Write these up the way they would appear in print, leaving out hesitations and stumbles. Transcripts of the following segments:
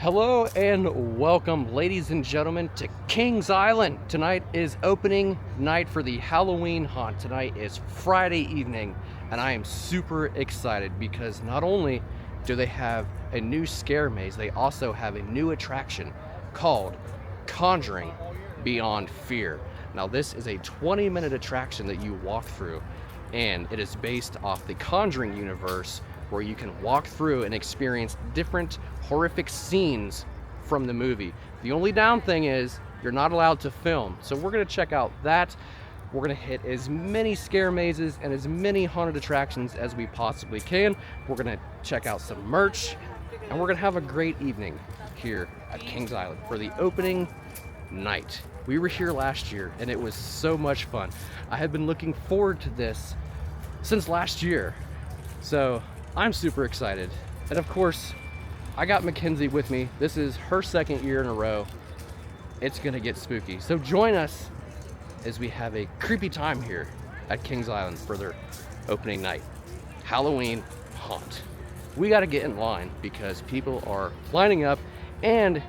Hello and welcome, ladies and gentlemen, to Kings Island. Tonight is opening night for the Halloween haunt. Tonight is Friday evening, and I am super excited because not only do they have a new scare maze, they also have a new attraction called Conjuring Beyond Fear. Now, this is a 20-minute attraction that you walk through, and it is based off the Conjuring universe, where you can walk through and experience different horrific scenes from the movie. The only down thing is you're not allowed to film. So we're gonna check out that. We're gonna hit as many scare mazes and as many haunted attractions as we possibly can. We're gonna check out some merch, and we're gonna have a great evening here at Kings Island for the opening night. We were here last year and it was so much fun. I had been looking forward to this since last year. So I'm super excited. And of course, I got Mackenzie with me. This is her second year in a row. It's gonna get spooky. So join us as we have a creepy time here at Kings Island for their opening night. Halloween haunt. We gotta get in line because people are lining up, and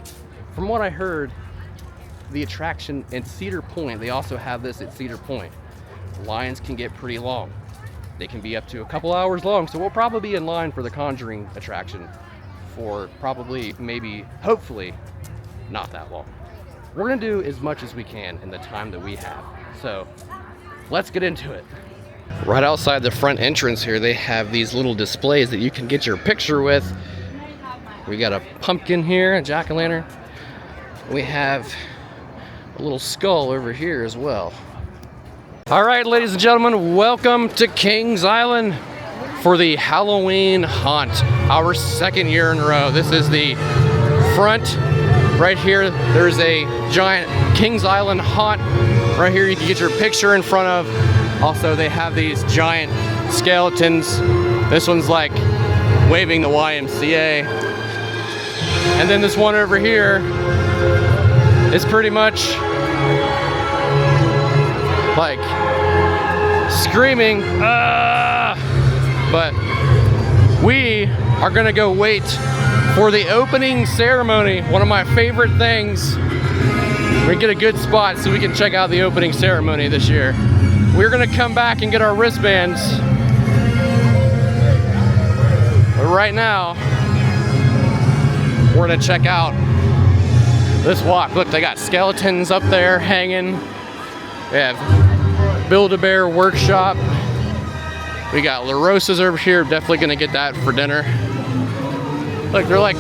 from what I heard, the attraction in Cedar Point, they also have this at Cedar Point. Lines can get pretty long. They can be up to a couple hours long, so we'll probably be in line for the Conjuring attraction for probably, maybe, hopefully, not that long. We're gonna do as much as we can in the time that we have. So let's get into it. Right outside the front entrance here, they have these little displays that you can get your picture with. We got a pumpkin here, a jack-o'-lantern. We have a little skull over here as well. All right, ladies and gentlemen, welcome to Kings Island for the Halloween haunt, our second year in a row. This is the front right here. There's a giant Kings Island haunt right here. You can get your picture in front of. Also, they have these giant skeletons. This one's like waving the YMCA. And then this one over here is pretty much like screaming, but we are gonna go wait for the opening ceremony. One of my favorite things. We get a good spot so we can check out the opening ceremony this year. We're gonna come back and get our wristbands, but right now we're gonna check out this walk. Look, they got skeletons up there hanging. We have Build-A-Bear Workshop. We got La Rosa's over here. Definitely gonna get that for dinner. Look, they're like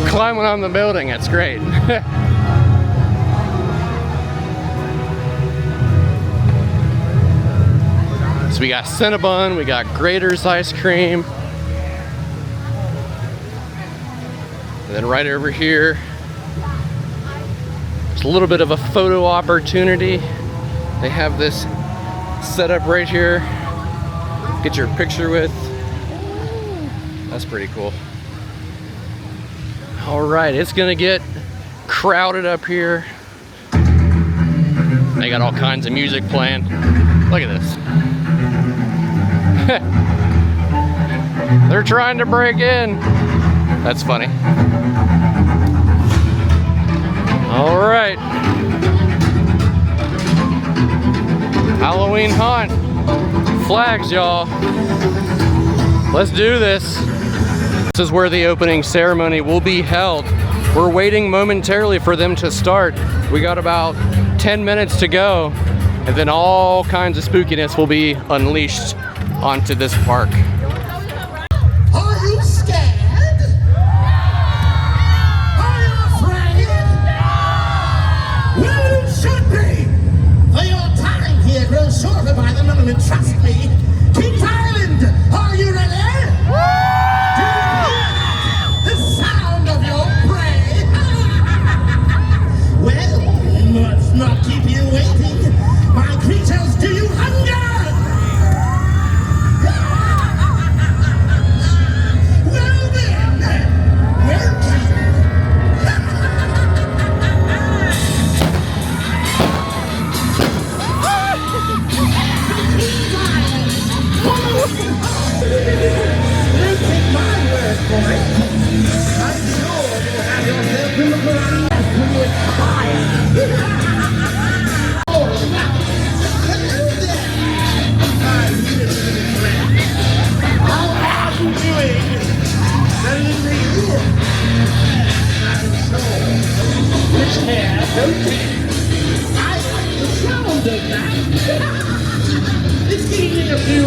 climbing on the building. That's great. So we got Cinnabon, we got Grater's ice cream. And then right over here, there's a little bit of a photo opportunity. They have this set up right here. Get your picture with. That's pretty cool. All right, it's gonna get crowded up here. They got all kinds of music playing. Look at this. They're trying to break in. That's funny. All right. Halloween haunt. Flags, y'all. Let's do this. This is where the opening ceremony will be held. We're waiting momentarily for them to start. We got about 10 minutes to go, and then all kinds of spookiness will be unleashed onto this park. Are you scared? Are you afraid? Well, you should be. For your time here grows shorter by the moment. Trust me. Kings Island, are you ready? Do you hear the sound of your prey? Well, let's not keep you waiting. My creatures, do you hunger? Well then, welcome. Kings It's getting a few.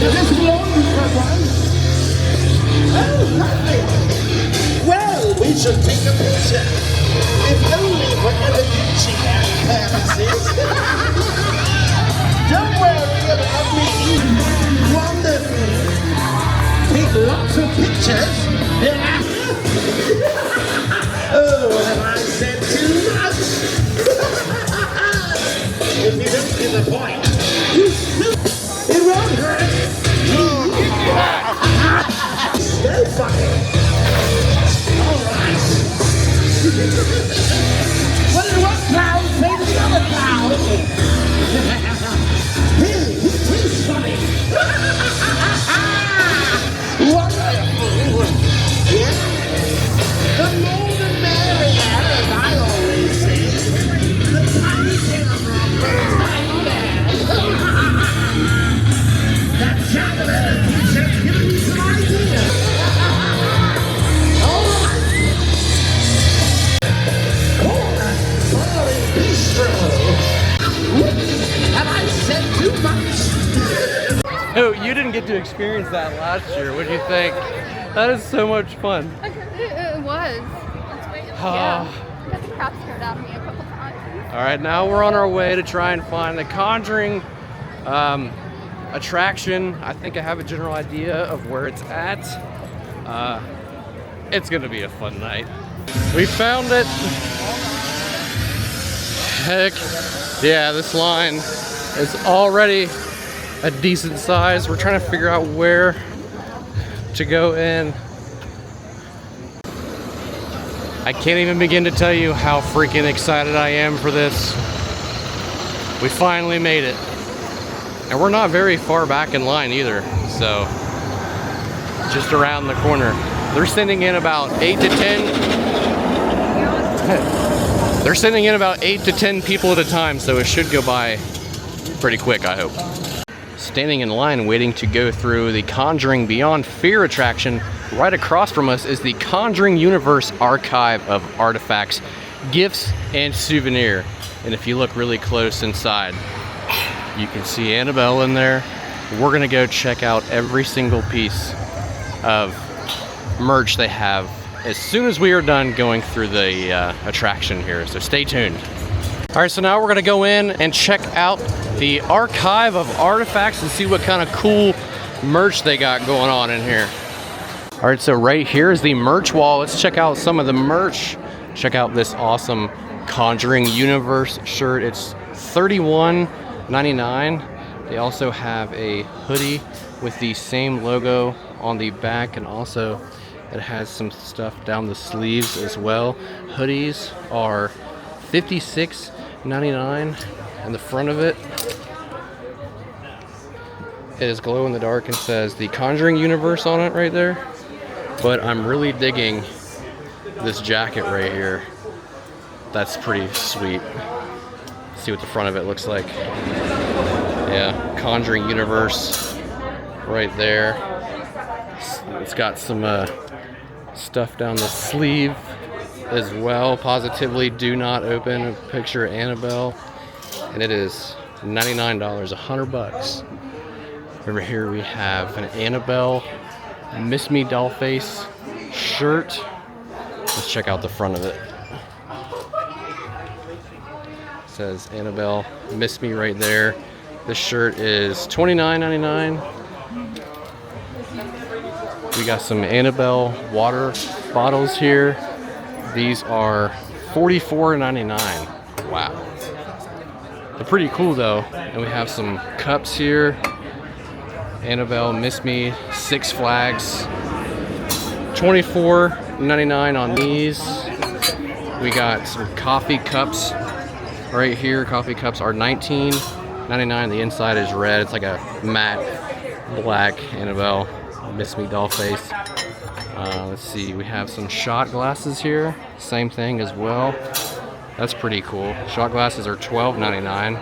Does this belong to someone? Oh, lovely. Well, we should take a picture. If only for elementary purposes. Don't worry about me. Wonderful. Take lots of pictures. Oh, have I said too much? If you don't get the point, it won't hurt. So funny. All right. What did one clown say to the other clown? Hey, it is funny. Wonderful. Yeah. The more the merrier, as I always say. The tiny telegram, the tiny man. That chocolate teacher giving me some ideas. All right. Corner, Boiling Bistro. Have I said too much? Oh, you didn't get to experience that last year. What do you think? That is so much fun. It was. Yeah. Got the crap scared out of me a couple times. All right, now we're on our way to try and find the Conjuring attraction. I think I have a general idea of where it's at. It's gonna be a fun night. We found it. Heck, yeah, this line is already a decent size. We're trying to figure out where to go in. I can't even begin to tell you how freaking excited I am for this. We finally made it. And we're not very far back in line either, so just around the corner. They're sending in about 8 to 10. They're sending in about 8 to 10 people at a time, so it should go by pretty quick, I hope. Standing in line waiting to go through the Conjuring Beyond Fear attraction, right across from us is the Conjuring Universe archive of artifacts, gifts, and souvenir. And if you look really close inside, you can see Annabelle in there. We're gonna go check out every single piece of merch they have as soon as we are done going through the attraction here, so stay tuned. All right, so now we're gonna go in and check out the archive of artifacts and see what kind of cool merch they got going on in here. All right, so right here is the merch wall. Let's check out some of the merch. Check out this awesome Conjuring Universe shirt. It's $31.99. They also have a hoodie with the same logo on the back, and also it has some stuff down the sleeves as well. Hoodies are $56.99, and the front of it is glow in the dark and says the Conjuring Universe on it right there. But I'm really digging this jacket right here. That's pretty sweet. Let's see what the front of it looks like. Yeah, Conjuring Universe right there. It's got some stuff down the sleeve as well. Positively do not open. A picture of Annabelle, and it is $99, $100. Over here we have an Annabelle Miss Me Dollface shirt. Let's check out the front of it. It says Annabelle Miss Me right there. This shirt is $29.99. We got some Annabelle water bottles here. These are $44.99. Wow. They're pretty cool though. And we have some cups here. Annabelle Miss Me, Six Flags. $24.99 on these. We got some coffee cups right here. Coffee cups are $19.99. The inside is red. It's like a matte black Annabelle Miss Me Dollface. Let's see, we have some shot glasses here. Same thing as well. That's pretty cool. Shot glasses are $12.99.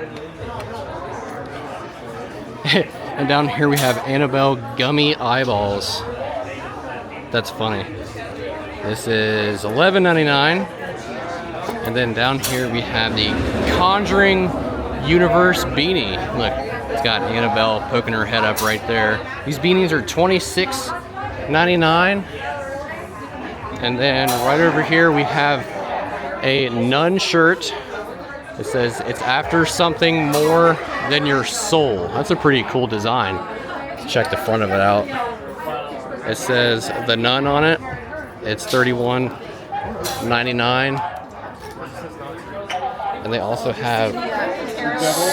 And down here we have Annabelle gummy eyeballs. That's funny. This is $11.99. And then down here we have the Conjuring Universe beanie. Look, it's got Annabelle poking her head up right there. These beanies are $26.99. And then right over here we have a nun shirt. It says it's after something more than your soul. That's a pretty cool design. Let's check the front of it out. It says the nun on it. It's $31.99. And they also have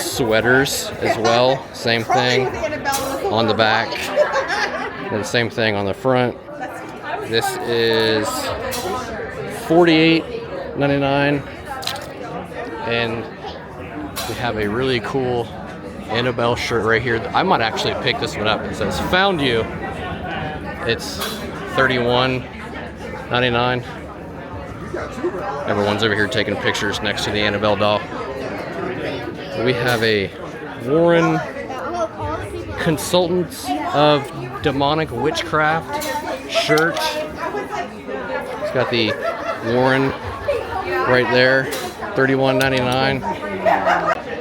sweaters as well. Same thing on the back. And the same thing on the front. This is $48.99. And we have a really cool Annabelle shirt right here. I might actually pick this one up. It says "Found You." It's $31.99. Everyone's over here taking pictures next to the Annabelle doll. We have a Warren Consultants of Demonic Witchcraft shirt. It's got the Warren right there, $31.99.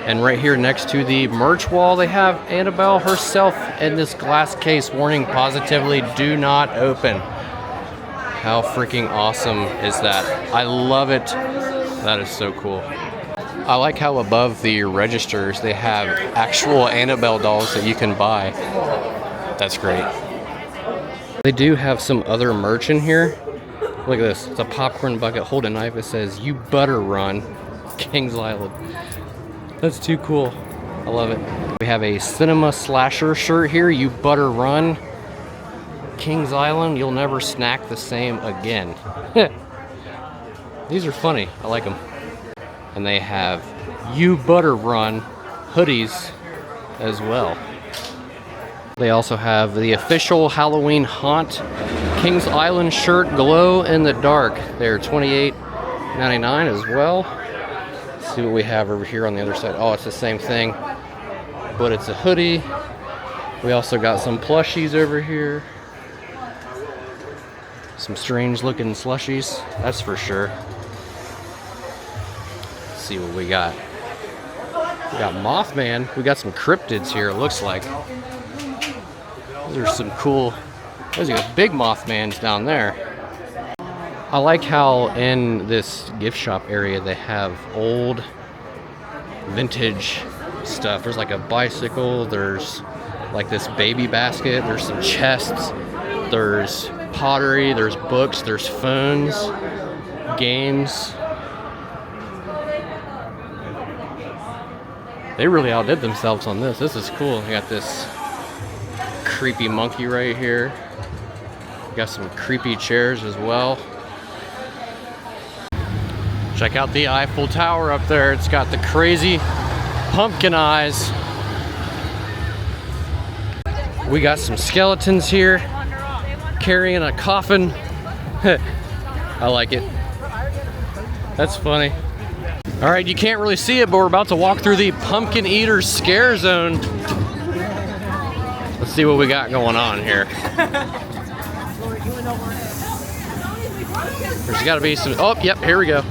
And right here next to the merch wall, they have Annabelle herself in this glass case warning, positively do not open. How freaking awesome is that? I love it. That is so cool. I like how above the registers they have actual Annabelle dolls that you can buy. That's great. They do have some other merch in here. Look at this. It's a popcorn bucket. Hold a knife. It says, "You butter run, Kings Island." That's too cool. I love it. We have a cinema slasher shirt here. "You butter run, Kings Island. You'll never snack the same again." These are funny. I like them. And they have "You butter run" hoodies as well. They also have the official Halloween Haunt Kings Island shirt, glow in the dark. They're $28.99 as well. Let's see what we have over here on the other side. Oh, it's the same thing, but it's a hoodie. We also got some plushies over here. Some strange looking slushies, that's for sure. Let's see what we got. We got Mothman. We got some cryptids here, it looks like. Those are some cool, there's a big Mothmans down there. I like how in this gift shop area they have old vintage stuff. There's like a bicycle, there's like this baby basket, there's some chests, there's pottery, there's books, there's phones, games. They really outdid themselves on this. This is cool. You got this creepy monkey right here. Got some creepy chairs as well. Check out the Eiffel Tower up there. It's got the crazy pumpkin eyes. We got some skeletons here carrying a coffin. I like it. That's funny. All right, you can't really see it, but we're about to walk through the Pumpkin Eater Scare Zone. Let's see what we got going on here. There's got to be some. Oh, yep, here we go.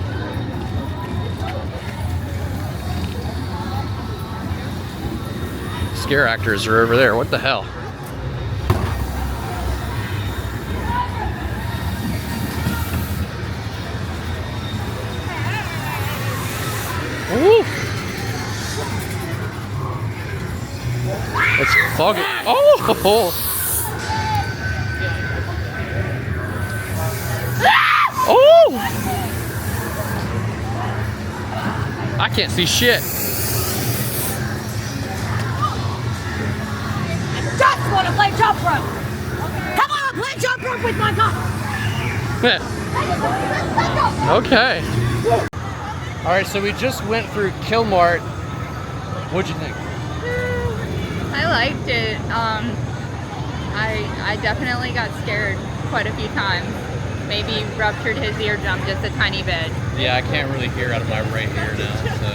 Scare actors are over there. What the hell? Ooh. It's foggy. Oh! Oh! I can't see shit. Just want to play jump rope. Come on, play jump rope with my car. Okay. All right, so we just went through Mart. What'd you think? I liked it. I definitely got scared. quite a few times. Maybe ruptured his eardrum just a tiny bit. Yeah, I can't really hear out of my right ear now, so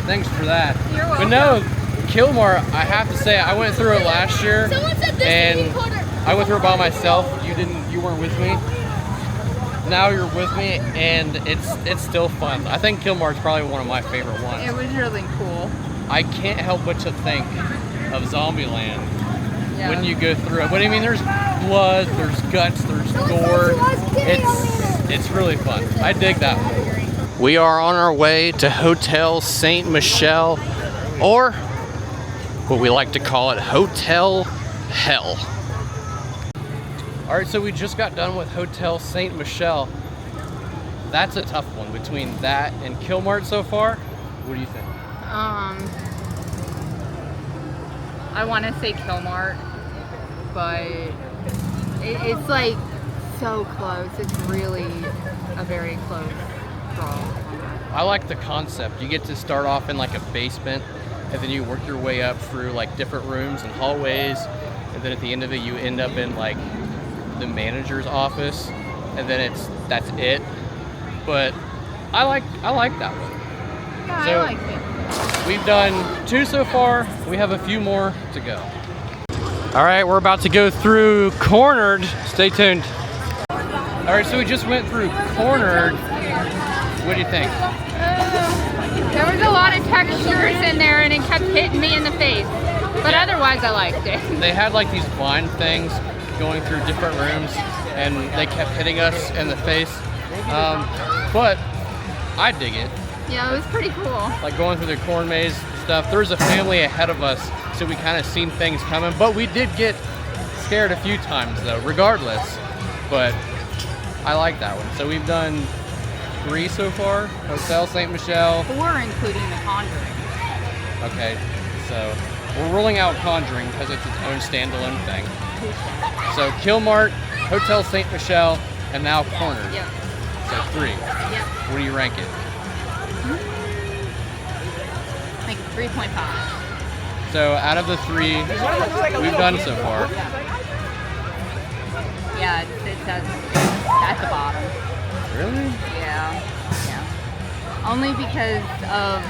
thanks for that. You're But welcome. no, Kilmar, I have to say, I went through it last year, Someone said this and quarter. I went through it by myself. You weren't with me. Now you're with me, and it's still fun. I think Kilmar's probably one of my favorite ones. It was really cool. I can't help but to think of Zombieland Yeah. when you go through it. But I mean, there's blood, there's guts, there's gore. It's really fun. I dig that one. We are on our way to Hotel Saint Michel, or what we like to call it, Hotel Hell. All right, so we just got done with Hotel Saint Michel. That's a tough one between that and Kilmart so far. What do you think? I want to say Kilmart, but it's like so close. It's really a very close draw. I like the concept. You get to start off in like a basement, and then you work your way up through like different rooms and hallways, and then at the end of it you end up in like the manager's office, and then that's it. But I like that one. Yeah, So- I like it. We've done 2 so far. We have a few more to go. All right, we're about to go through Cornered. Stay tuned. All right, so we just went through Cornered. What do you think? There was a lot of textures in there, and it kept hitting me in the face. But otherwise, I liked it. They had like these vine things going through different rooms, and they kept hitting us in the face. But I dig it. Yeah, it was pretty cool. Like going through the corn maze stuff. There was a family ahead of us, so we kind of seen things coming. But we did get scared a few times though, regardless. But I like that one. So we've done 3 so far. Hotel Saint Michel. 4 including the Conjuring. Okay, so we're ruling out Conjuring because it's its own standalone thing. So Kilmart, Hotel Saint Michel, and now Cornered. Yep. So 3. Yep. What do you rank it? Like 3.5. So out of the 3 we've done so far, Yeah, it's at the bottom. really? Yeah. Only because of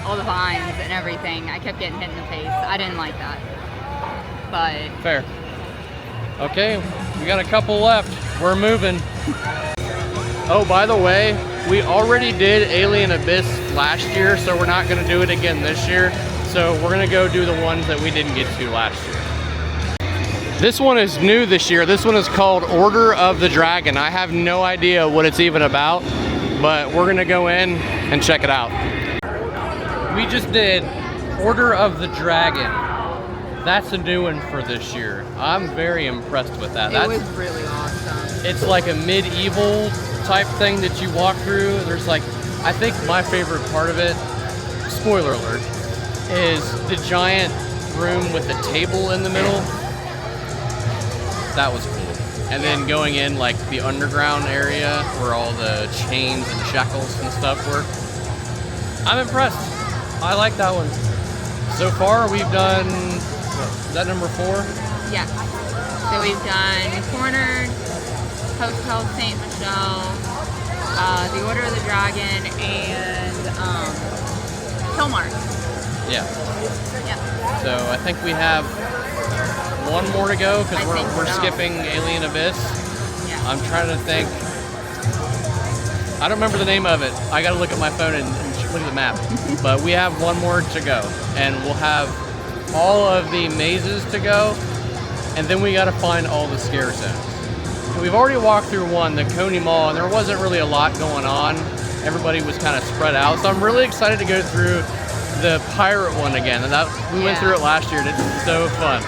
all the vines and everything. I kept getting hit in the face. I didn't like that. But Fair. Okay, we got a couple left. We're moving. Oh, by the way, we already did Alien Abyss last year, so we're not gonna do it again this year. So we're gonna go do the ones that we didn't get to last year. This one is new this year. This one is called Order of the Dragon. I have no idea what it's even about, but we're gonna go in and check it out. We just did Order of the Dragon. That's a new one for this year. I'm very impressed with that. it was really awesome. It's like a medieval type thing that you walk through. There's like, I think my favorite part of it, spoiler alert, is the giant room with the table in the middle. That was cool. And then going in like the underground area where all the chains and shackles and stuff were. I'm impressed. I like that one. So far we've done, what, is that number 4? Yeah. So we've done Cornered, Hotel Saint Michel, The Order of the Dragon, and Kilmart. Yeah. Yep. So I think we have one more to go because I we're think so. skipping Alien Abyss. Yeah. I'm trying to think. I don't remember the name of it. I got to look at my phone and look at the map. But we have one more to go, and we'll have all of the mazes to go, and then we got to find all the scare zones. We've already walked through one, the Coney Mall, and there wasn't really a lot going on. Everybody was kind of spread out, so I'm really excited to go through the pirate one again. And that we went through it last year, and it's so fun.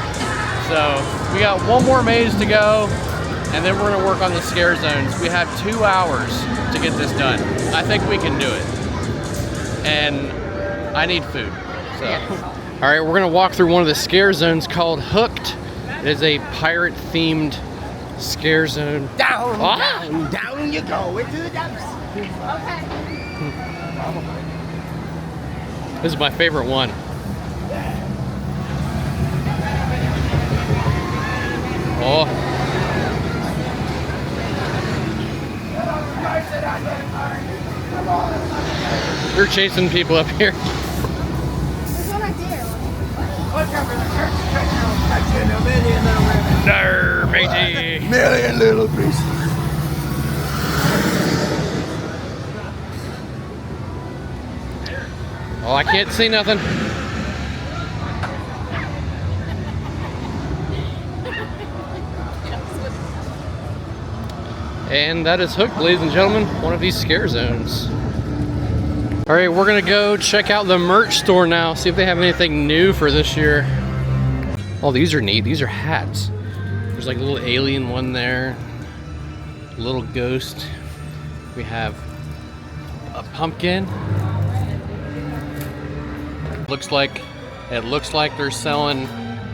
So we got one more maze to go, and then we're gonna work on the scare zones. We have 2 hours to get this done. I think we can do it. And I need food. So, all right, we're gonna walk through one of the scare zones called Hooked. It is a pirate-themed scare zone. Down, Ah! down, down you go into the depths. Okay. This is my favorite one. Oh. They're chasing people up here. Nar, matey. Million little pieces. Oh, I can't see nothing. And that is Hooked, ladies and gentlemen, one of these scare zones. All right, we're gonna go check out the merch store now, see if they have anything new for this year. Oh, these are neat. These are hats. There's like a little alien one there, a little ghost. We have a pumpkin. It looks like they're selling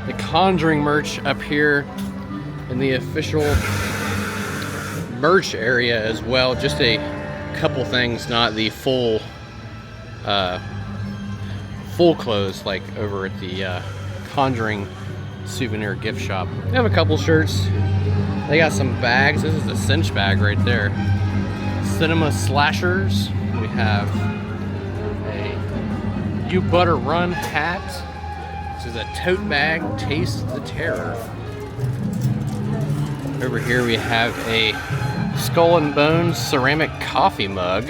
the Conjuring merch up here in the official merch area as well. Just a couple things, not the full clothes like over at the Conjuring souvenir gift shop. They have a couple shirts. They got some bags. This is a cinch bag right there. Cinema Slashers. We have a You Butter Run hat. This is a tote bag. Taste the Terror. Over here we have a Skull and Bones ceramic coffee mug.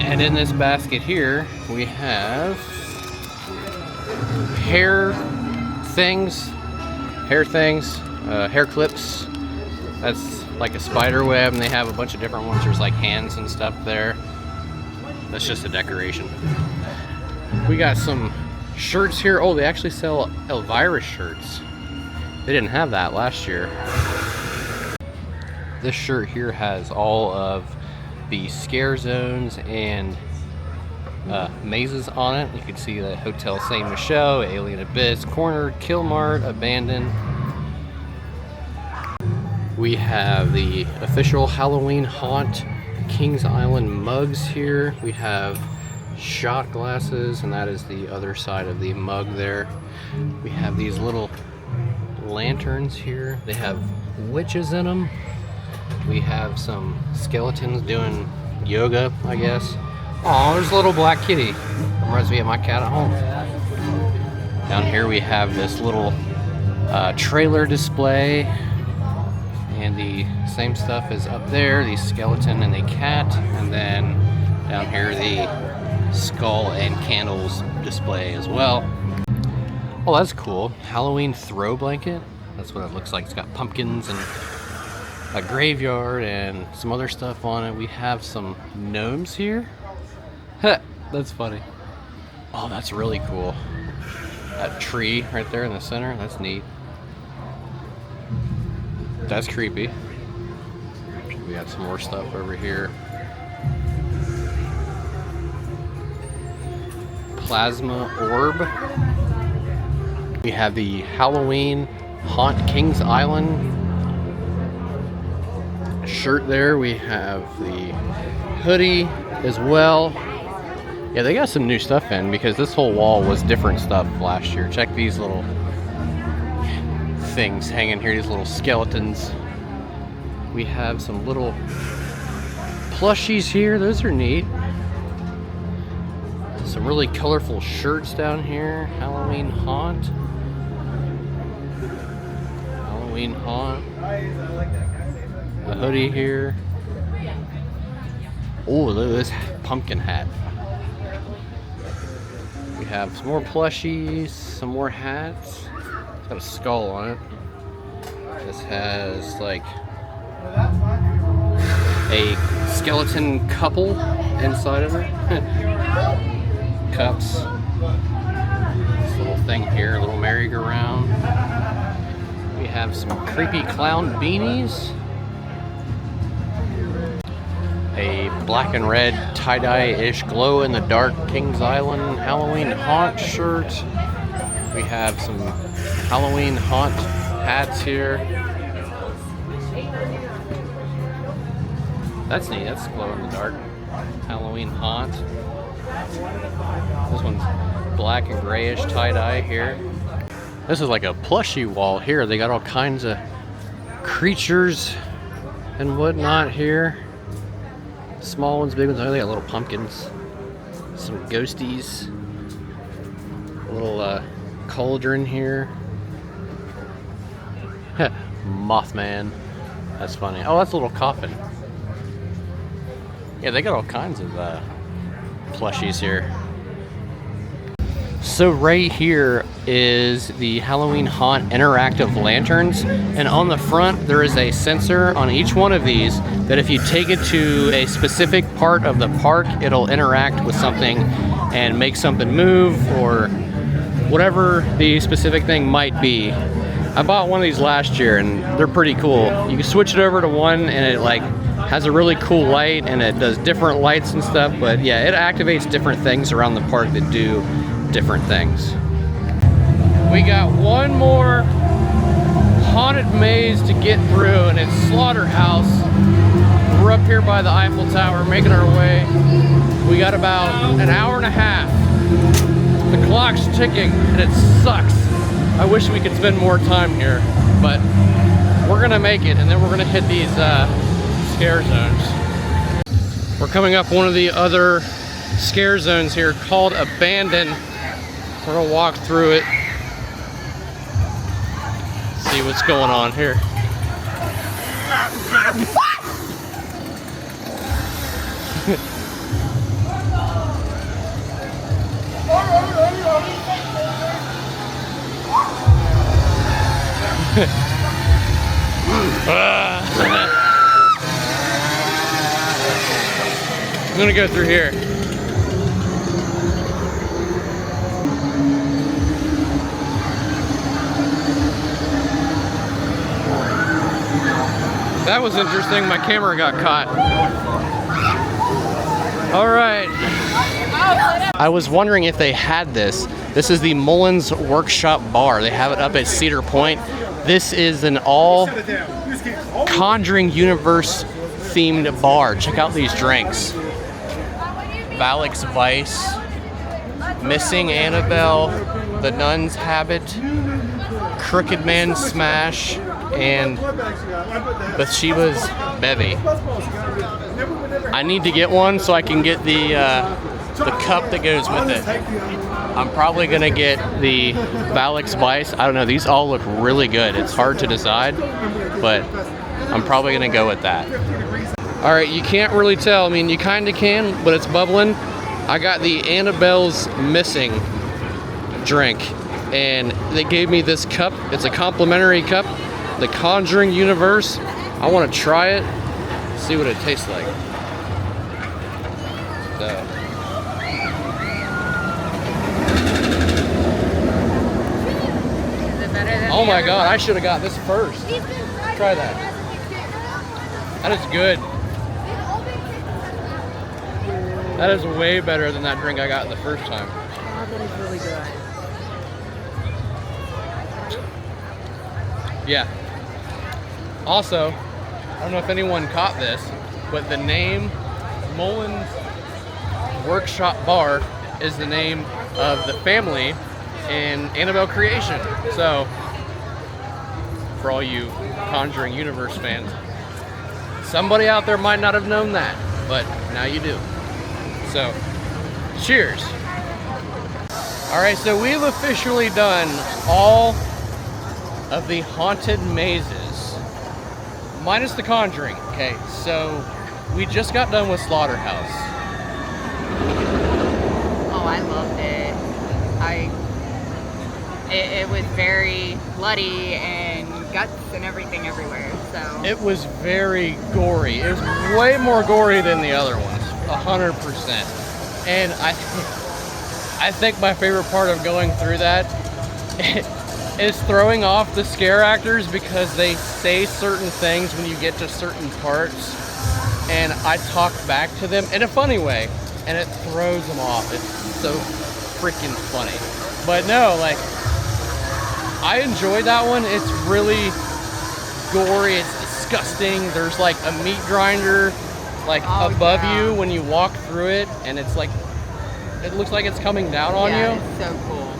And in this basket here, we have hair clips. That's like a spider web, and they have a bunch of different ones. There's like hands and stuff there. That's just a decoration. We got some shirts here. Oh, they actually sell Elvira shirts. They didn't have that last year. This shirt here has all of the scare zones and mazes on it. You can see the Hotel Saint Michel, Alien Abyss, Corner, Kill Mart, Abandoned. We have the official Halloween Haunt Kings Island mugs here. We have shot glasses, and that is the other side of the mug there. We have these little lanterns here. They have witches in them. We have some skeletons doing yoga, I guess. Oh, there's a little black kitty. Reminds me of my cat at home. Down here we have this little trailer display, and the same stuff is up there, the skeleton and the cat, and then down here the skull and candles display as well. Oh, that's cool. Halloween throw blanket. That's what it looks like. It's got pumpkins and a graveyard and some other stuff on it. We have some gnomes here. That's funny. Oh, that's really cool. That tree right there in the center, that's neat. That's creepy. We got some more stuff over here. Plasma orb. We have the Halloween Haunt Kings Island shirt there. We have the hoodie as well. Yeah, they got some new stuff in because this whole wall was different stuff last year. Check these little things hanging here, these little skeletons. We have some little plushies here. Those are neat. Some really colorful shirts down here. Halloween Haunt. Halloween Haunt. A hoodie here. Oh, look at this pumpkin hat. We have some more plushies, some more hats. It's got a skull on it. This has like a skeleton couple inside of it. Cups. This little thing here, a little merry-go-round. We have some creepy clown beanies. A black and red tie-dye-ish glow-in-the-dark Kings Island Halloween Haunt shirt. We have some Halloween Haunt hats here. That's neat, that's glow-in-the-dark Halloween Haunt. This one's black and grayish tie-dye here. This is like a plushie wall here. They got all kinds of creatures and whatnot here. Small ones, big ones. Oh, they got little pumpkins. Some ghosties. A little cauldron here. Mothman. That's funny. Oh, that's a little coffin. Yeah, they got all kinds of plushies here. So right here is the Halloween Haunt interactive lanterns, and on the front there is a sensor on each one of these that if you take it to a specific part of the park, it'll interact with something and make something move or whatever the specific thing might be. I bought one of these last year and they're pretty cool. You can switch it over to one and it like has a really cool light and it does different lights and stuff, but yeah, it activates different things around the park that do different things. We got one more haunted maze to get through, and it's Slaughthouse. We're up here by the Eiffel Tower making our way. We got about an hour and a half. The clock's ticking and it sucks. I wish we could spend more time here, but we're gonna make it, and then we're gonna hit these scare zones. We're coming up one of the other scare zones here called Abandon. We're gonna walk through it, see what's going on here. I'm gonna go through here. That was interesting. My camera got caught. All right. I was wondering if they had this. This is the Mullins Workshop Bar. They have it up at Cedar Point. This is an all Conjuring universe themed bar. Check out these drinks. Valak's Vice, Missing Annabelle, The Nun's Habit, Crooked Man Smash, and Bathsheba's Bevy. I need to get one so I can get the cup that goes with it. I'm probably gonna get the Valak's Vice. I don't know, these all look really good. It's hard to decide, but I'm probably gonna go with that. All right, you can't really tell. I mean, you kinda can, but it's bubbling. I got the Annabelle's Missing drink, and they gave me this cup. It's a complimentary cup, the Conjuring universe. I wanna try it, see what it tastes like. So. Oh my God, I should have got this first. Try that. That is good. That is way better than that drink I got the first time. Oh, that is really good. Yeah. Also, I don't know if anyone caught this, but the name Mullins Workshop Bar is the name of the family in Annabelle creation. So, for all you Conjuring universe fans, somebody out there might not have known that, but now you do. So, cheers. All right, so we've officially done all of the haunted mazes, minus the Conjuring. Okay, so we just got done with Slaughthouse. Oh, I loved it. It was very bloody and guts and everything everywhere. So It was very gory. It was way more gory than the other ones, 100%. And I think my favorite part of going through that is throwing off the scare actors, because they say certain things when you get to certain parts, and I talk back to them in a funny way, and it throws them off. It's so freaking funny. But no, like, I enjoyed that one. It's really gory. It's disgusting. There's like a meat grinder like above you when you walk through it, and it's like, it looks like it's coming down on you. It's so cool.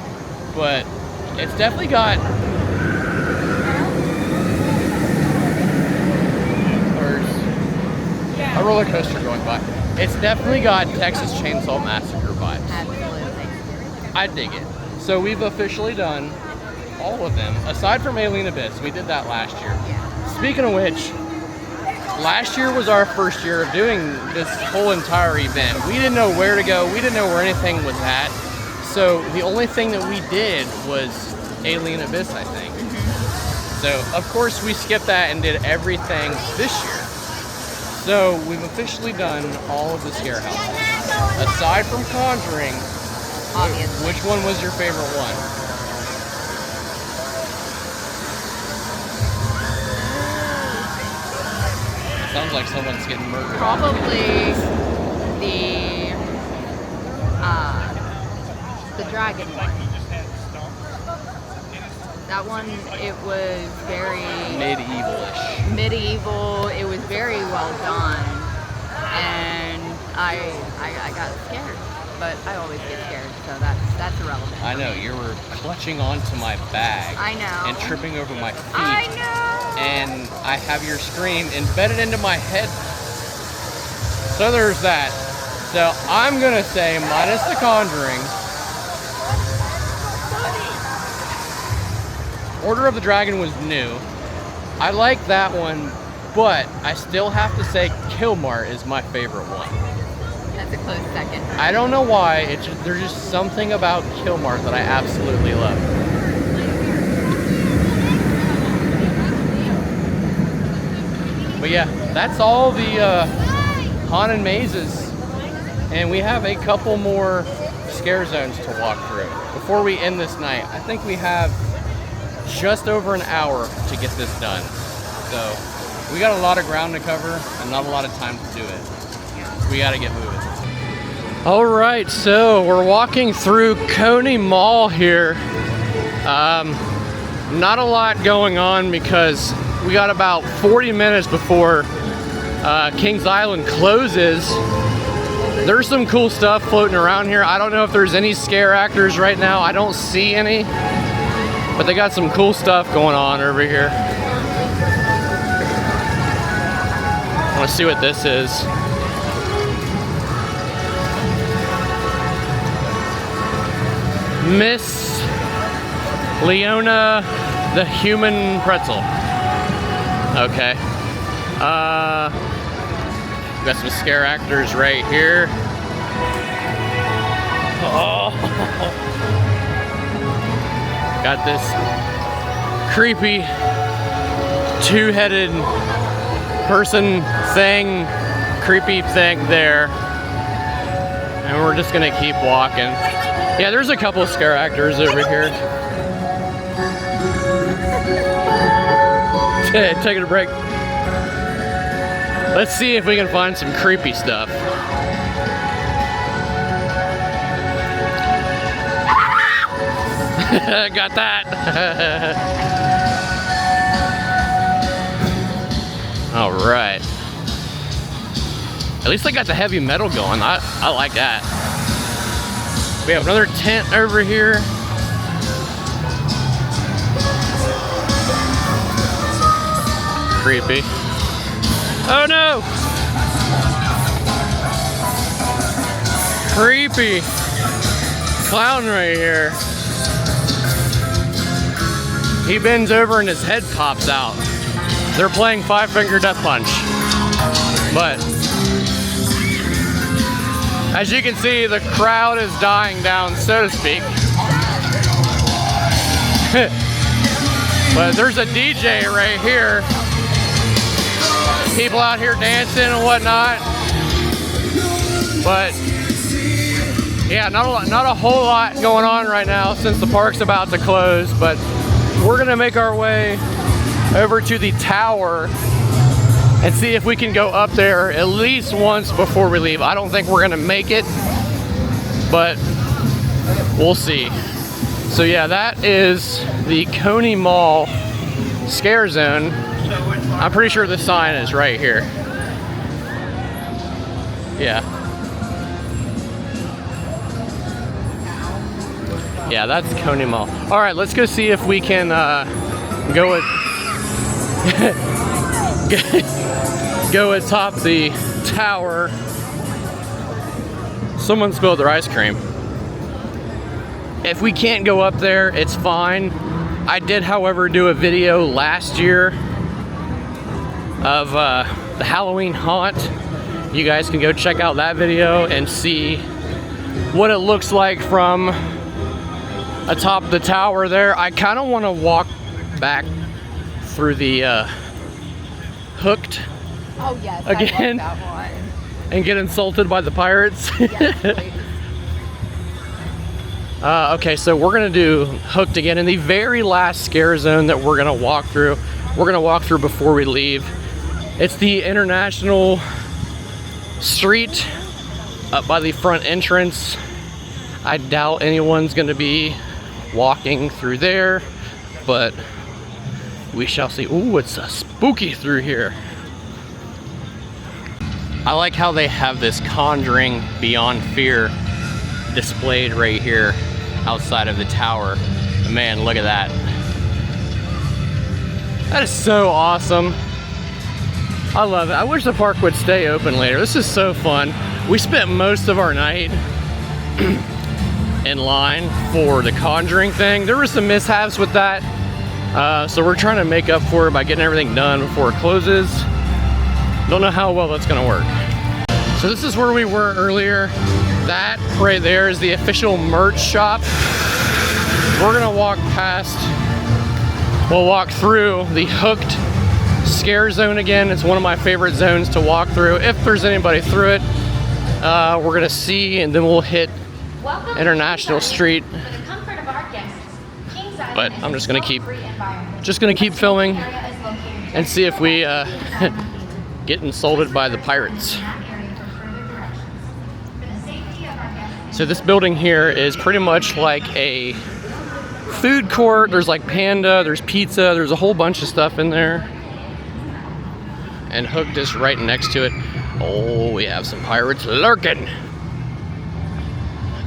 But it's definitely got a roller coaster going by. It's definitely got Texas Chainsaw Massacre vibes. Absolutely. I dig it. So we've officially done all of them, aside from Alien Abyss. We did that last year. Yeah. Speaking of which, last year was our first year of doing this whole entire event. We didn't know where to go. We didn't know where anything was at. So the only thing that we did was Alien Abyss, I think. So of course we skipped that and did everything this year. So we've officially done all of the scare houses. Aside from Conjuring, Obviously. which one was your favorite one? Sounds like someone's getting murdered. Probably the dragon one. That one, it was very Medieval-ish. medieval. It was very well done, and I got scared. But I always get scared, so that's irrelevant. I know, you were clutching onto my bag. I know. And tripping over my feet. I know. And I have your scream embedded into my head. So there's that. So I'm gonna say minus the Conjuring. Order of the Dragon was new. I like that one, but I still have to say Mart is my favorite one. That's a close second. I don't know why, there's just something about Mart that I absolutely love. But yeah, that's all the haunted mazes. And we have a couple more scare zones to walk through before we end this night. I think we have just over an hour to get this done. So we got a lot of ground to cover and not a lot of time to do it. We gotta get moving. All right, so we're walking through Coney Mall here. Not a lot going on because we got about 40 minutes before Kings Island closes. There's some cool stuff floating around here. I don't know if there's any scare actors right now. I don't see any, but they got some cool stuff going on over here. I want to see what this is. Miss Leona the Human Pretzel. Okay. Got some scare actors right here. Oh. Got this creepy two-headed person thing, creepy thing there. And we're just gonna keep walking. Yeah, there's a couple of scare actors over here. Taking a break. Let's see if we can find some creepy stuff. Got that. All right. At least they got the heavy metal going. I like that. We have another tent over here. Creepy. Oh no! Creepy clown right here. He bends over and his head pops out. They're playing Five Finger Death Punch. But as you can see, the crowd is dying down, so to speak. But there's a DJ right here. People out here dancing and whatnot. But yeah, not a whole lot going on right now since the park's about to close. But we're gonna make our way over to the tower and see if we can go up there at least once before we leave. I don't think we're gonna make it, but we'll see. So yeah, that is the Coney Mall scare zone. I'm pretty sure the sign is right here. Yeah. Yeah, that's Coney Mall. All right, let's go see if we can go at go atop the tower. Someone spilled their ice cream. If we can't go up there, it's fine. I did, however, do a video last year of the Halloween haunt. You guys can go check out that video and see what it looks like from atop the tower there. I kind of want to walk back through the hooked Oh yes, again, I love that one. and get insulted by the pirates. Yes, please. Okay, so we're gonna do hooked again in the very last scare zone that we're gonna walk through. We're gonna walk through before we leave. It's the International Street up by the front entrance. I doubt anyone's gonna be walking through there, but we shall see. Ooh, it's spooky through here. I like how they have this Conjuring Beyond Fear displayed right here outside of the tower. Man, look at that. That is so awesome. I love it. I wish the park would stay open later. This is so fun. We spent most of our night in line for the Conjuring thing. There were some mishaps with that. So we're trying to make up for it by getting everything done before it closes. Don't know how well that's gonna work. So this is where we were earlier. That right there is the official merch shop. We're gonna walk past, we'll walk through the hooked scare zone again. It's one of my favorite zones to walk through. If there's anybody through it, we're gonna see, and then we'll hit International Street. But I'm just gonna keep filming and see if we get insulted by the pirates. So this building here is pretty much like a food court. There's like Panda, there's pizza, there's a whole bunch of stuff in there. And Hooked is right next to it. Oh, we have some pirates lurking.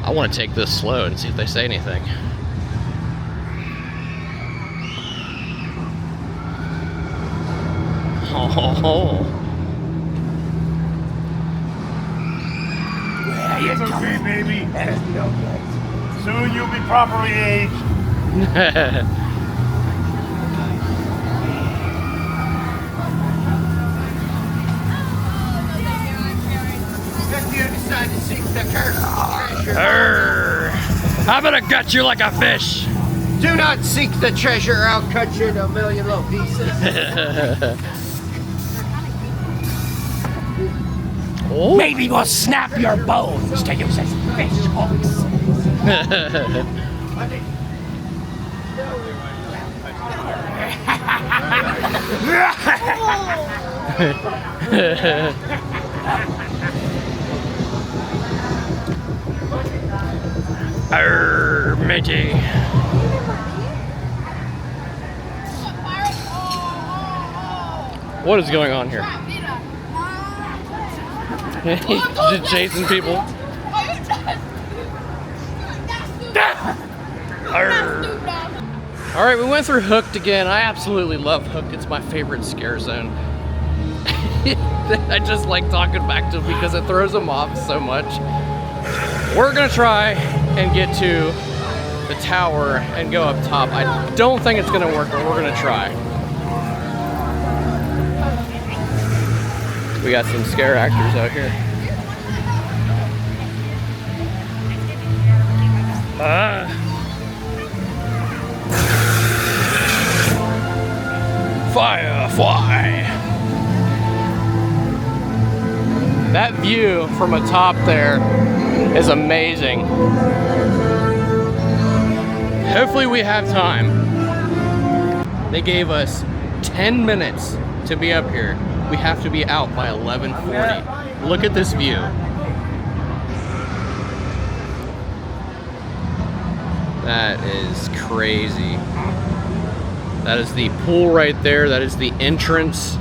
I want to take this slow and see if they say anything. Oh. It's okay, baby. Soon you'll be properly aged. I'm gonna gut you like a fish. Do not seek the treasure, I'll cut you into a million little pieces. Oh. Maybe we'll snap your bones to use as fish hooks. Arr, matey. What is going on here? Just chasing people. All right, we went through Hooked again. I absolutely love Hooked. It's my favorite scare zone. I just like talking back to them because it throws them off so much. We're gonna try and get to the tower and go up top. I don't think it's gonna work, but we're gonna try. We got some scare actors out here. Firefly. That view from atop there is amazing. Hopefully we have time. They gave us 10 minutes to be up here. We have to be out by 11:40. Look at this view. That is crazy. That is the pool right there. That is the entrance.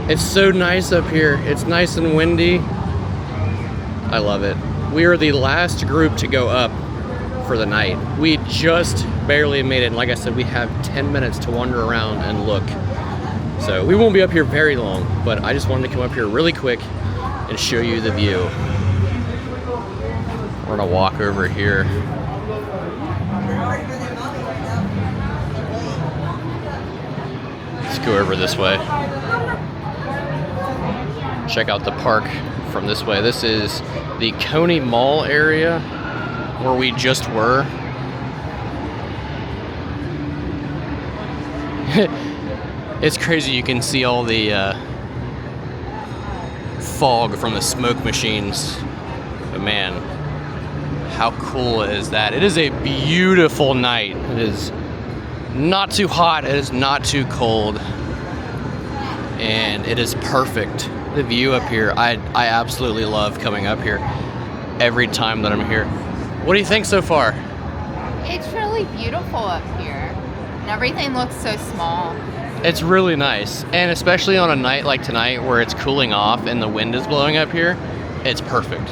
It's so nice up here. It's nice and windy. I love it. We are the last group to go up for the night. We just barely made it. And like I said, we have 10 minutes to wander around and look. So we won't be up here very long, but I just wanted to come up here really quick and show you the view. We're gonna walk over here. Let's go over this way. Check out the park from this way. This is the Coney Mall area where we just were. It's crazy, you can see all the fog from the smoke machines. But man, how cool is that? It is a beautiful night. It is not too hot, it is not too cold, and it is perfect. The view up here, I absolutely love coming up here every time that I'm here. What do you think so far? It's really beautiful up here. And everything looks so small. It's really nice, and especially on a night like tonight where it's cooling off and the wind is blowing up here, it's perfect.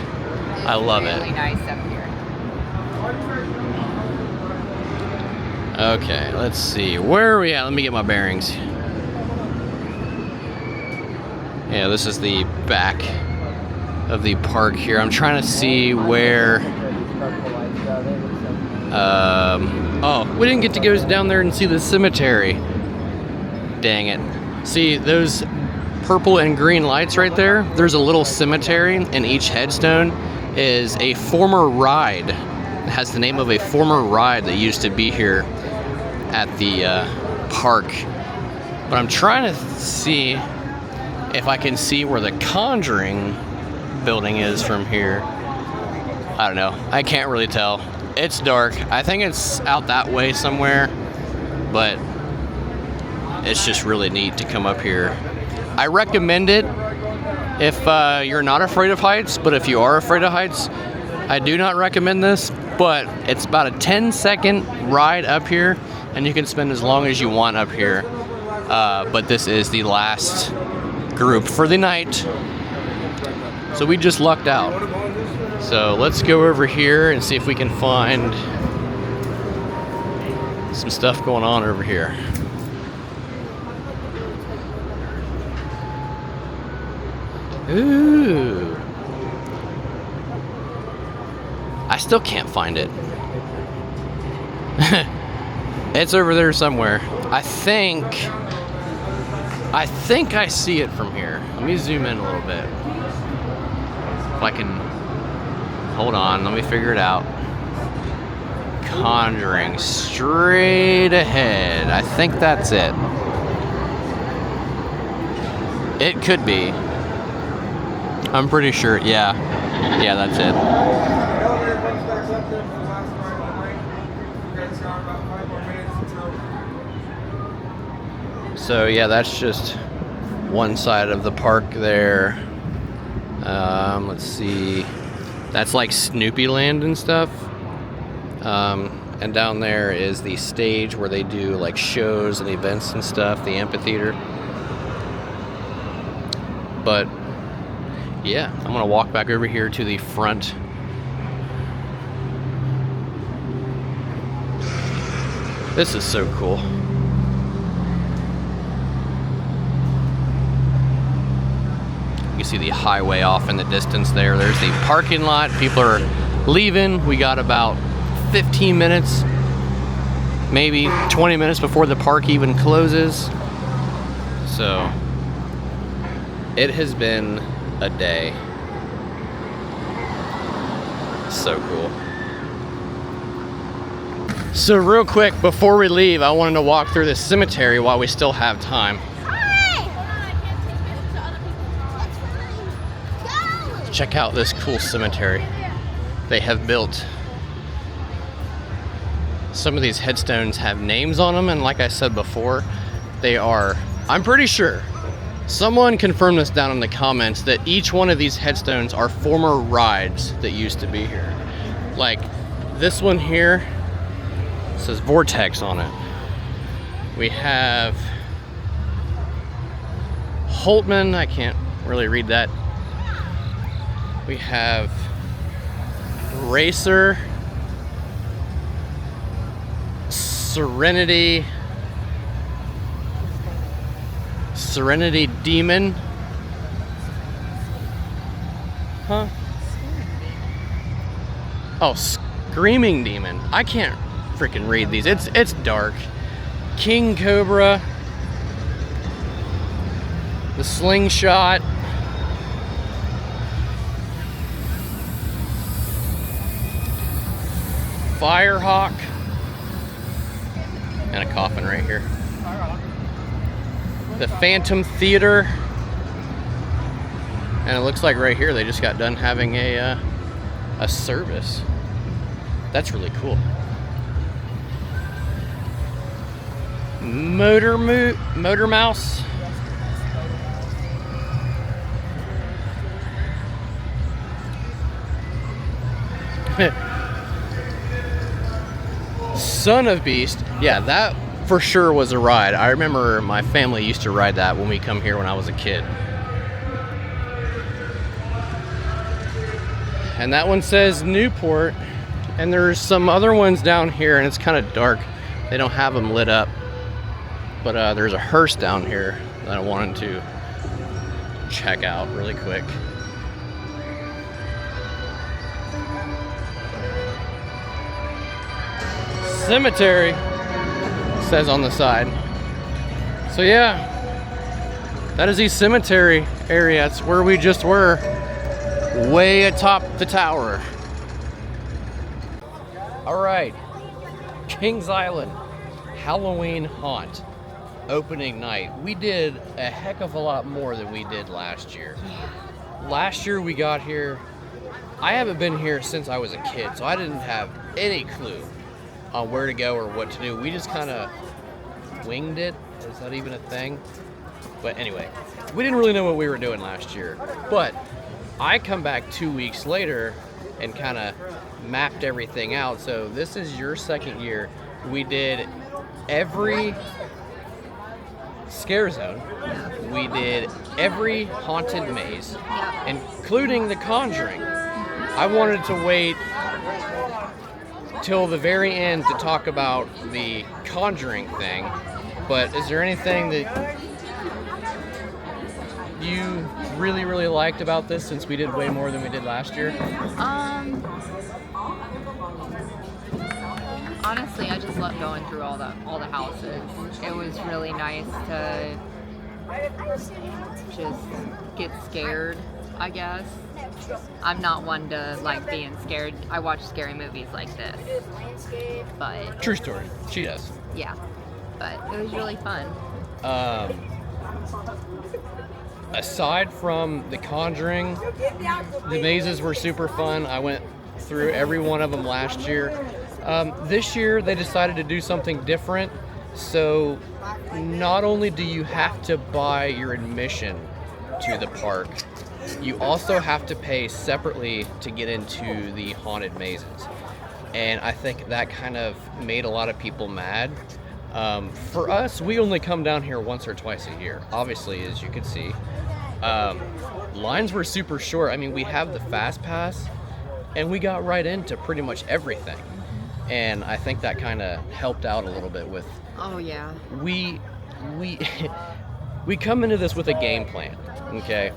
I love it. It's really nice up here. Okay, let's see. Where are we at? Let me get my bearings. Yeah, this is the back of the park here. I'm trying to see where... oh, we didn't get to go down there and see the cemetery. Dang it. See, those purple and green lights right there? There's a little cemetery, and each headstone is a former ride. It has the name of a former ride that used to be here at the park. But I'm trying to see if I can see where the Conjuring building is from here. I don't know. I can't really tell. It's dark. I think it's out that way somewhere, but it's just really neat to come up here. I recommend it if you're not afraid of heights, but if you are afraid of heights, I do not recommend this, but it's about a 10-second ride up here, and you can spend as long as you want up here. But this is the last group for the night, so we just lucked out. So let's go over here and see if we can find some stuff going on over here. Ooh. I still can't find it. It's over there somewhere. I think I see it from here. Let me zoom in a little bit. If I can, hold on, let me figure it out. Conjuring, straight ahead. I think that's it. It could be. I'm pretty sure, yeah. Yeah, that's it. So yeah, that's just one side of the park there. Let's see. That's like Snoopy Land and stuff. And down there is the stage where they do like shows and events and stuff, the amphitheater. But yeah, I'm gonna walk back over here to the front. This is so cool. You see the highway off in the distance there. There's the parking lot. People are leaving. We got about 15 minutes, maybe 20 minutes before the park even closes. So it has been a day. So cool. So real quick, before we leave, I wanted to walk through this cemetery while we still have time. Check out this cool cemetery they have built. Some of these headstones have names on them, and like I said before, they are, I'm pretty sure, someone confirm this down in the comments, that each one of these headstones are former rides that used to be here. Like this one here says Vortex on it. We have Holtman, I can't really read that. We have Racer, Serenity, Serenity Demon. Huh? Oh, Screaming Demon. I can't freaking read these. It's dark. King Cobra. The Slingshot. Firehawk. And a coffin right here. The Phantom Theater. And it looks like right here they just got done having a service. That's really cool. Motor Mouse. Son of Beast. Yeah, that for sure was a ride. I remember my family used to ride that when we come here when I was a kid. And that one says Newport. And there's some other ones down here, and it's kind of dark. They don't have them lit up. But there's a hearse down here that I wanted to check out really quick. Cemetery says on the side. So yeah, that is the cemetery area. That's where we just were, way atop the tower. All right, Kings Island Halloween Haunt opening night. We did a heck of a lot more than we did last year. Last year we got here, I haven't been here since I was a kid, so I didn't have any clue on where to go or what to do. We just kind of winged it. Is that even a thing? But anyway, we didn't really know what we were doing last year. But I come back 2 weeks later and kind of mapped everything out. So this is your second year. We did every scare zone. We did every haunted maze, including the Conjuring. I wanted to wait till the very end to talk about the Conjuring thing, but is there anything that you really liked about this, since we did way more than we did last year? Honestly, I just love going through all the houses. It was really nice to just get scared, I guess. I'm not one to like being scared. I watch scary movies like this, but True story. She does. yeah, but it was really fun. Aside from the Conjuring, the mazes were super fun. I went through every one of them last year. This year they decided to do something different. So not only do you have to buy your admission to the park, you also have to pay separately to get into the haunted mazes. And I think that kind of made a lot of people mad. For us, we only come down here once or twice a year, obviously, as you can see. Lines were super short. I mean, we have the Fast Pass, and we got right into pretty much everything. And I think that kind of helped out a little bit with... Oh yeah. We come into this with a game plan, okay?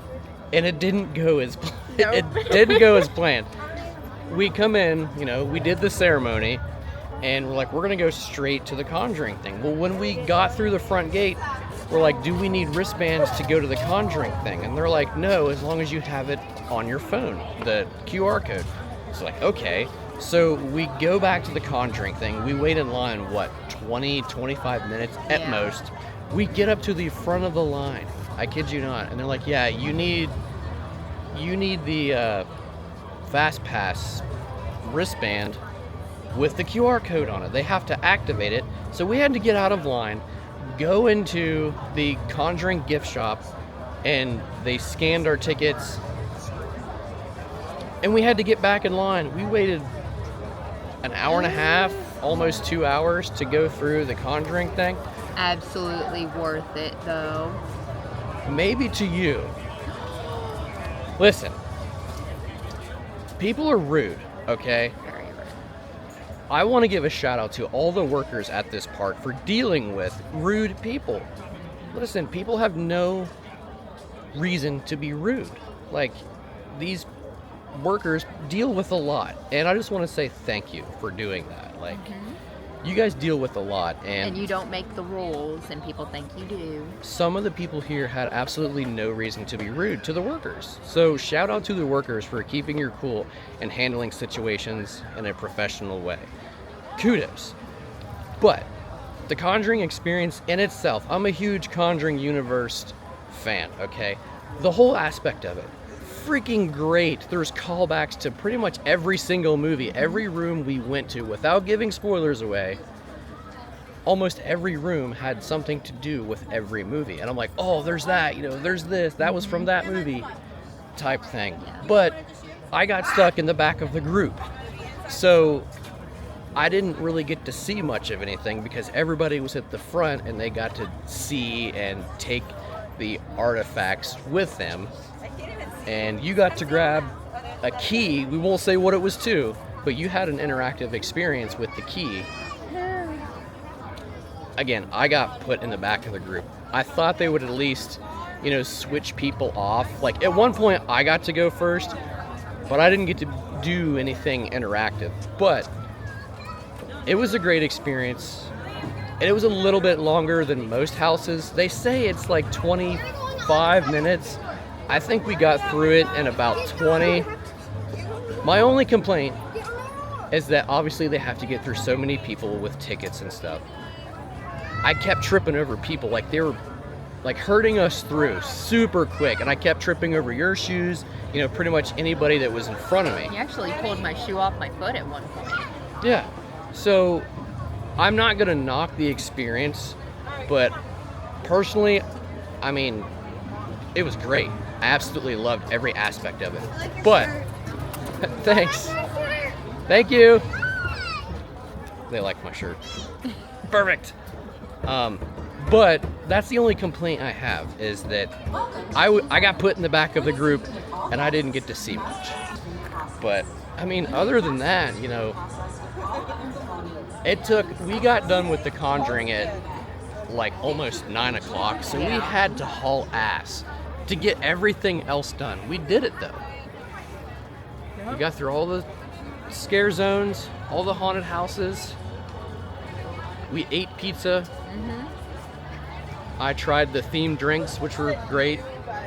And it didn't go as it didn't go as planned. We come in, you know, we did the ceremony, and we're like, we're gonna go straight to the Conjuring thing. Well, when we got through the front gate, we're like, do we need wristbands to go to the Conjuring thing? And they're like, no, as long as you have it on your phone, the QR code. It's like, okay. So we go back to the Conjuring thing. We wait in line, 20-25 minutes at most. We get up to the front of the line. I kid you not. And they're like, yeah, you need the Fast Pass wristband with the QR code on it. They have to activate it. So we had to get out of line, go into the Conjuring gift shop, and they scanned our tickets. And we had to get back in line. We waited an hour and a half, almost 2 hours to go through the Conjuring thing. Absolutely worth it, though. Maybe to you. Listen, people are rude, okay? Very rude. I want to give a shout out to all the workers at this park for dealing with rude people. listen, people have no reason to be rude. Like, these workers deal with a lot, and I just want to say thank you for doing that. Like, you guys deal with a lot, And you don't make the rules, and people think you do. some of the people here had absolutely no reason to be rude to the workers. So shout out to the workers for keeping your cool and handling situations in a professional way. Kudos. But the Conjuring experience in itself, I'm a huge Conjuring universe fan, okay? The whole aspect of it, freaking great. There's callbacks to pretty much every single movie, every room we went to, without giving spoilers away. Almost every room had something to do with every movie. And I'm like, oh, there's that, there's this, that was from that movie type thing. But I got stuck in the back of the group. So I didn't really get to see much of anything because everybody was at the front and they got to see and take the artifacts with them. And you got to grab a key. We won't say what it was to, but you had an interactive experience with the key. Again, I got put in the back of the group. I thought they would at least, switch people off. Like, at one point, I got to go first, but I didn't get to do anything interactive. But it was a great experience. And it was a little bit longer than most houses. They say it's like 25 minutes. I think we got through it in about 20. My only complaint is that obviously they have to get through so many people with tickets and stuff. I kept tripping over people, like they were like herding us through super quick, and I kept tripping over your shoes, pretty much anybody that was in front of me. You actually pulled my shoe off my foot at one point. Yeah, so I'm not gonna knock the experience, but personally, I mean, it was great. I absolutely loved every aspect of it. But thanks. Thank you. They like my shirt. Perfect. But that's the only complaint I have, is that I got put in the back of the group and I didn't get to see much. But I mean, other than that, we got done with the Conjuring at like almost 9 o'clock, so we had to haul ass to get everything else done. We did it though. We got through all the scare zones, all the haunted houses. We ate pizza. I tried the themed drinks, which were great.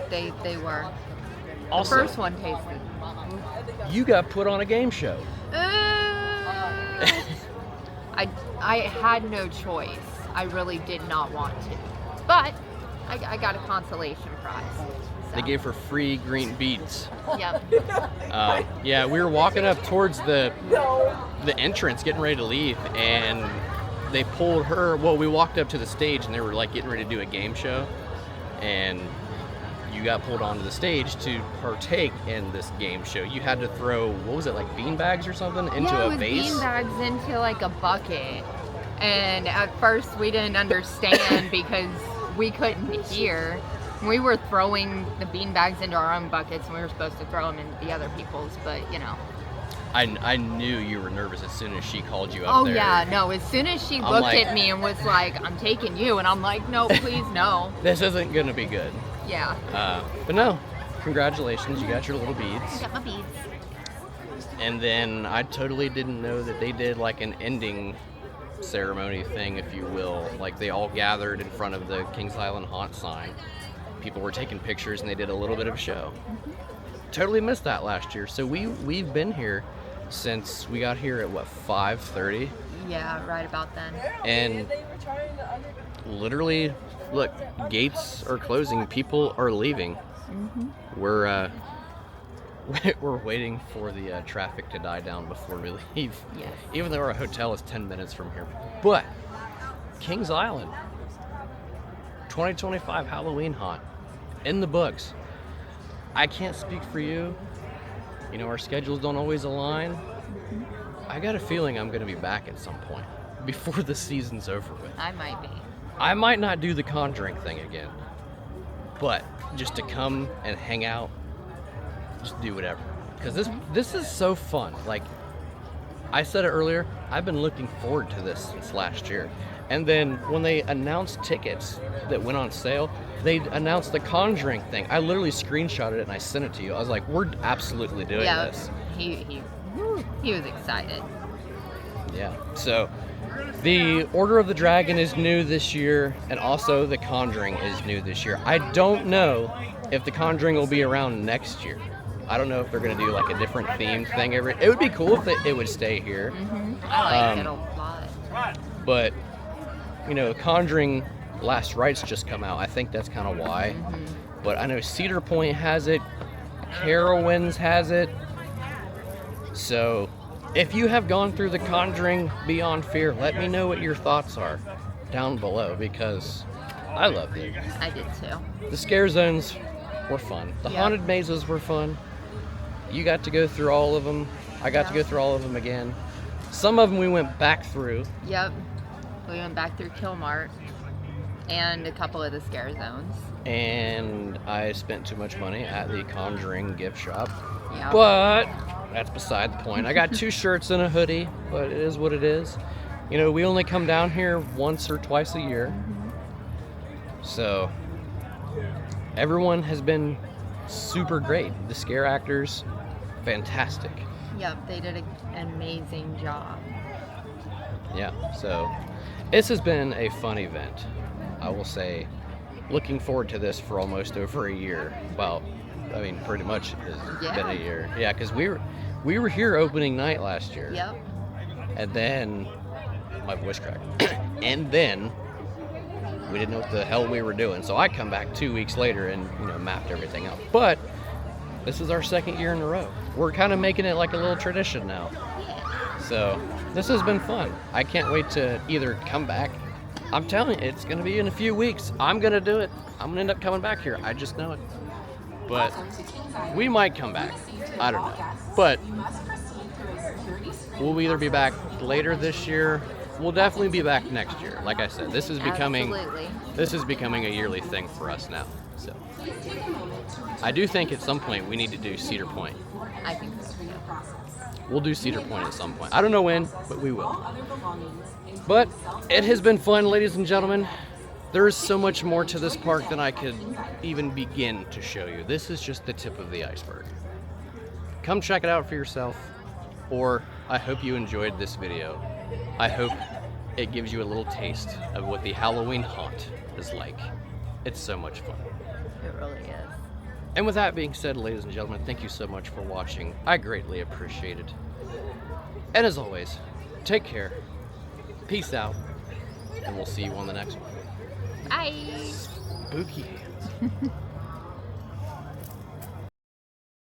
They were. Also, The first one tasted. you got put on a game show. I had no choice. I really did not want to. But I got a consolation prize. So. They gave her free green beets. Yep. Yeah, we were walking up towards the entrance, getting ready to leave, and they pulled her. Well, we walked up to the stage, and they were like getting ready to do a game show, and you got pulled onto the stage to partake in this game show. You had to throw, what was it, like beanbags or something into a vase? Beanbags into like a bucket. And at first we didn't understand because we couldn't hear. We were throwing the beanbags into our own buckets, and we were supposed to throw them in the other people's, but I knew you were nervous as soon as she called you up there. Oh yeah, no, as soon as she looked at me and was like, I'm taking you, and I'm like, no, please, no. This isn't gonna be good. Yeah. But no, congratulations, you got your little beads. I got my beads. And then I totally didn't know that they did like an ending ceremony thing, if you will. Like, they all gathered in front of the Kings Island Haunt sign. People were taking pictures and they did a little bit of a show. Totally missed that last year. So we've been here since we got here at 5:30? Yeah, right about then. And literally, look, gates are closing, people are leaving. We're waiting for the traffic to die down before we leave. Yes. Even though our hotel is 10 minutes from here. But Kings Island 2025 Halloween Haunt in the books. I can't speak for you. Our schedules don't always align. I got a feeling I'm going to be back at some point before the season's over with. I might be. I might not do the Conjuring thing again, but just to come and hang out, just do whatever. Because this is so fun. Like I said it earlier, I've been looking forward to this since last year. And then when they announced tickets that went on sale, they announced the Conjuring thing. I literally screenshotted it and I sent it to you. I was like, we're absolutely doing Yeah, this. he was excited. Yeah. So the Order of the Dragon is new this year, and also the Conjuring is new this year. I don't know if the Conjuring will be around next year. I don't know if they're going to do like a different themed thing every. It would be cool if it would stay here. I like it a lot. But you know, Conjuring Last Rites just come out. I think that's kind of why. But I know Cedar Point has it. Carowinds has it. So if you have gone through the Conjuring Beyond Fear, let me know what your thoughts are down below, because I loved it. I did too. The scare zones were fun. The haunted mazes were fun. You got to go through all of them. I got to go through all of them again. Some of them we went back through. Yep. We went back through Mart and a couple of the scare zones. And I spent too much money at the Conjuring gift shop. Yep. But that's beside the point. I got 2 shirts and a hoodie, but it is what it is. You know, we only come down here once or twice a year. So everyone has been super great. The scare actors, fantastic. Yep, they did an amazing job. Yeah, so this has been a fun event. I will say, looking forward to this for almost over a year. Well, I mean, pretty much it's been a year. Yeah, because we were here opening night last year. Yep. And then my voice cracked. And then we didn't know what the hell we were doing. So I come back 2 weeks later and, you know, mapped everything out. But this is our 2nd year in a row. We're kind of making it like a little tradition now. So this has been fun. I can't wait to either come back. I'm telling you, it's going to be in a few weeks. I'm going to do it. I'm going to end up coming back here. I just know it. But we might come back. I don't know. But we'll either be back later this year. We'll definitely be back next year. Like I said, this is becoming a yearly thing for us now. So I do think at some point we need to do Cedar Point. I think so. We'll do Cedar Point at some point. I don't know when, but we will. But it has been fun, ladies and gentlemen. There is so much more to this park than I could even begin to show you. This is just the tip of the iceberg. Come check it out for yourself, or I hope you enjoyed this video. I hope it gives you a little taste of what the Halloween haunt is like. It's so much fun. It really is. And with that being said, ladies and gentlemen, thank you so much for watching. I greatly appreciate it. And as always, take care, peace out, and we'll see you on the next one. Bye. Spooky hands.